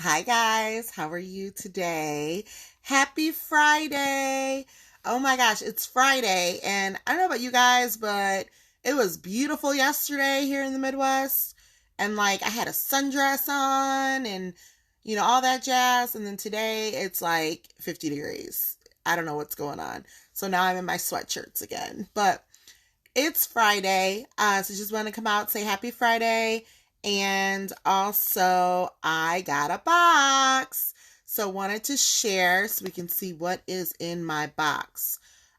Hi guys, how are you today? Happy Friday! Oh my gosh, it's Friday, and I don't know about you guys, but it was beautiful yesterday here in the Midwest. And like I had a sundress on and all that jazz, and then today it's like 50 degrees. I don't know what's going on. So now I'm in my sweatshirts again. But it's Friday. So just want to come out, say happy Friday. And also, I got a box. So wanted to share so we can see what is in my box.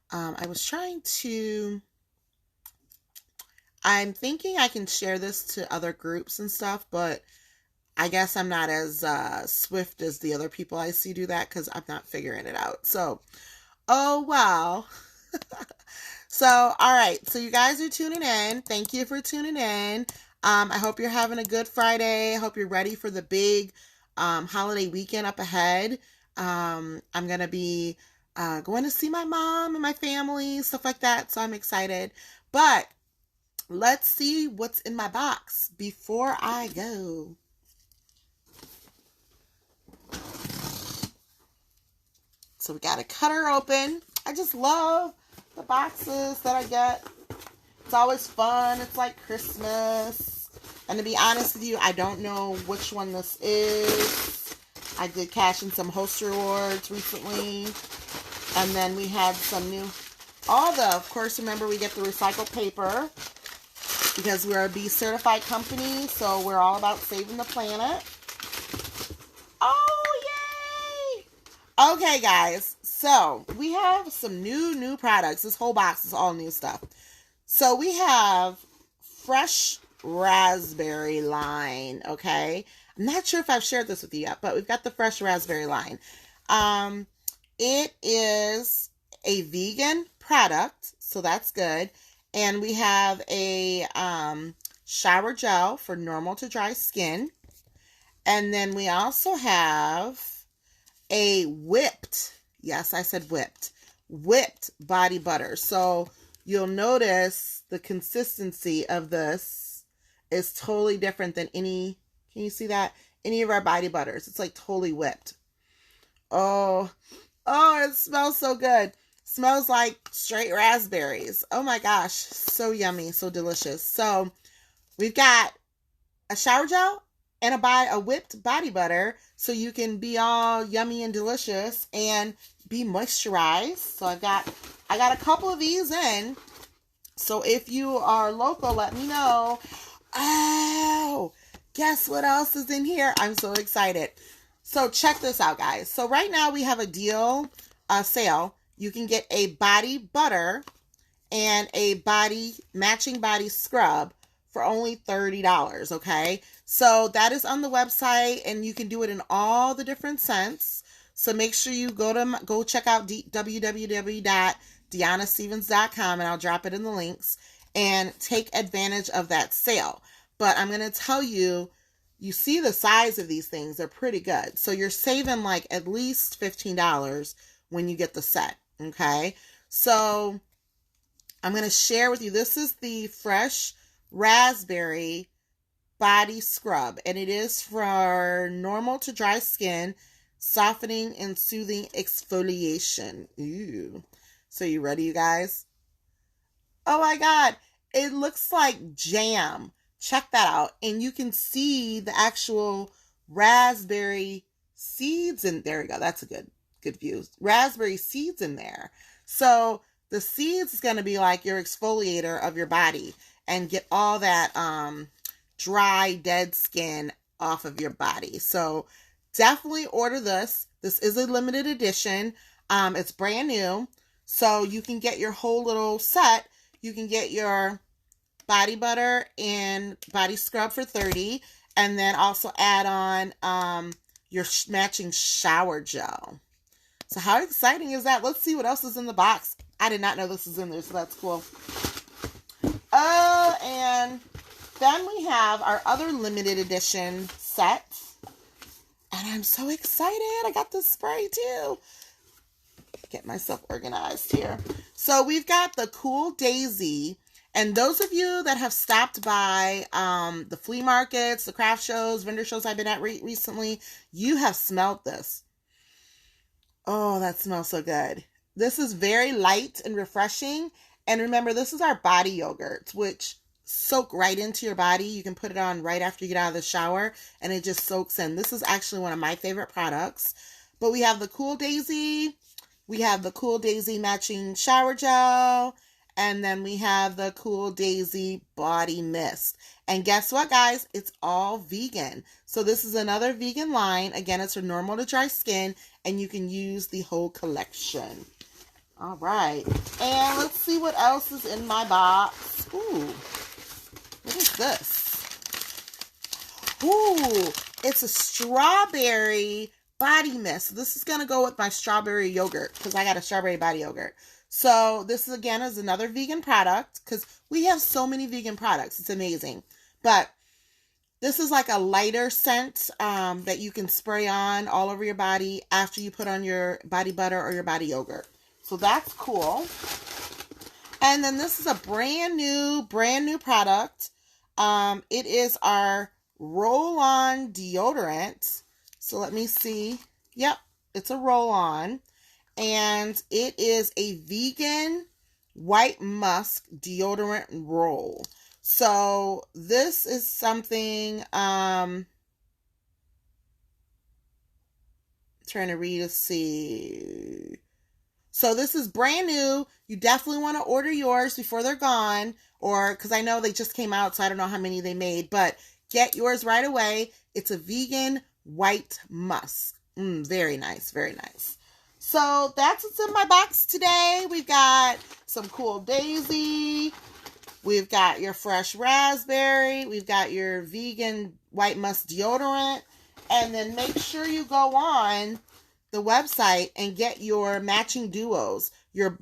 I was trying to, I'm thinking I can share this to other groups and stuff, but I guess I'm not as swift as the other people I see do that because I'm not figuring it out. So, oh wow. So, all right. So you guys are tuning in. Thank you for tuning in. I hope you're having a good Friday. I hope you're ready for the big holiday weekend up ahead. I'm going to be going to see my mom and my family, stuff like that. So I'm excited. But let's see what's in my box before I go. So we got to cut her open. I just love the boxes that I get. It's always fun. It's like Christmas. And to be honest with you, I don't know which one this is. I did cash in some host rewards recently. And then we had some new, of course, remember we get the recycled paper because we're a B certified company. So we're all about saving the planet. Oh, yay! Okay, guys. So we have some new products. This whole box is all new stuff. So we have fresh raspberry line, okay? I'm not sure if I've shared this with you yet, but we've got the fresh raspberry line. It is a vegan product, so that's good. And we have a shower gel for normal to dry skin. And then we also have a whipped, yes, I said whipped body butter. So you'll notice the consistency of this is totally different than any, can you see that? Any of our body butters. It's like totally whipped. Oh, it smells so good. Smells like straight raspberries. Oh my gosh, so yummy, so delicious. So we've got a shower gel and a whipped body butter so you can be all yummy and delicious and be moisturized. So I got a couple of these in. So if you are local, let me know. Oh, guess what else is in here? I'm so excited. So check this out, guys. So right now we have a deal, sale. You can get a body butter and a matching body scrub for only $30, okay? So that is on the website, and you can do it in all the different scents. So make sure you go check out www.deannastevens.com, and I'll drop it in the links, and take advantage of that sale. But I'm going to tell you, you see the size of these things, they're pretty good. So you're saving like at least $15 when you get the set, okay? So I'm going to share with you, this is the fresh raspberry body scrub, and it is for normal to dry skin, softening and soothing exfoliation. Ooh. So you ready, you guys? Oh my God, it looks like jam. Check that out. And you can see the actual raspberry seeds in there. We go. That's a good view. Raspberry seeds in there. So the seeds is going to be like your exfoliator of your body and get all that dry, dead skin off of your body. So definitely order this. This is a limited edition. It's brand new. So you can get your whole little set. You can get your body butter and body scrub for $30, and then also add on your matching shower gel. So how exciting is that? Let's see what else is in the box. I did not know this was in there, so that's cool. Oh, and then we have our other limited edition set. And I'm so excited. I got this spray too. Get myself organized here. So we've got the Cool Daisy, And those of you that have stopped by the flea markets, the craft shows, vendor shows I've been at recently, you have smelled this. Oh, that smells so good. This is very light and refreshing. And remember, this is our body yogurt, which soak right into your body. You can put it on right after you get out of the shower, and it just soaks in. This is actually one of my favorite products. But we have the Cool Daisy. We have the Cool Daisy matching shower gel. And then we have the Cool Daisy body mist. And guess what, guys? It's all vegan. So this is another vegan line. Again, it's for normal to dry skin, and you can use the whole collection. All right. And let's see what else is in my box. Ooh. What is this? Ooh. It's a strawberry body mist. This is going to go with my strawberry yogurt because I got a strawberry body yogurt. So this is, again, is another vegan product because we have so many vegan products. It's amazing. But this is like a lighter scent that you can spray on all over your body after you put on your body butter or your body yogurt. So that's cool. And then this is a brand new product. It is our roll-on deodorant. So let me see. Yep, it's a roll-on. And it is a vegan white musk deodorant roll. So this is something, trying to read to see. So this is brand new. You definitely want to order yours before they're gone, or because I know they just came out, so I don't know how many they made, but get yours right away. It's a vegan white musk. Very nice, very nice. So that's what's in my box today. We've got some Cool Daisy. We've got your fresh raspberry. We've got your vegan white musk deodorant. And then make sure you go on the website and get your matching duos, your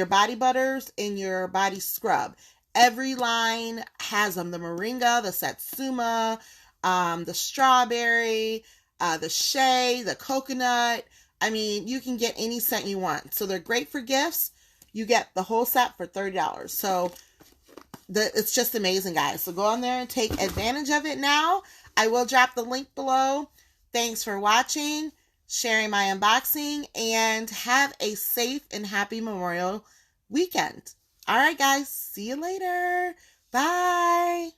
body butters and your body scrub. Every line has them. The moringa, the satsuma, the strawberry, the shea, the coconut. I mean, you can get any scent you want. So they're great for gifts. You get the whole set for $30. So it's just amazing, guys. So go on there and take advantage of it now. I will drop the link below. Thanks for watching, sharing my unboxing, and have a safe and happy Memorial weekend. All right, guys. See you later. Bye.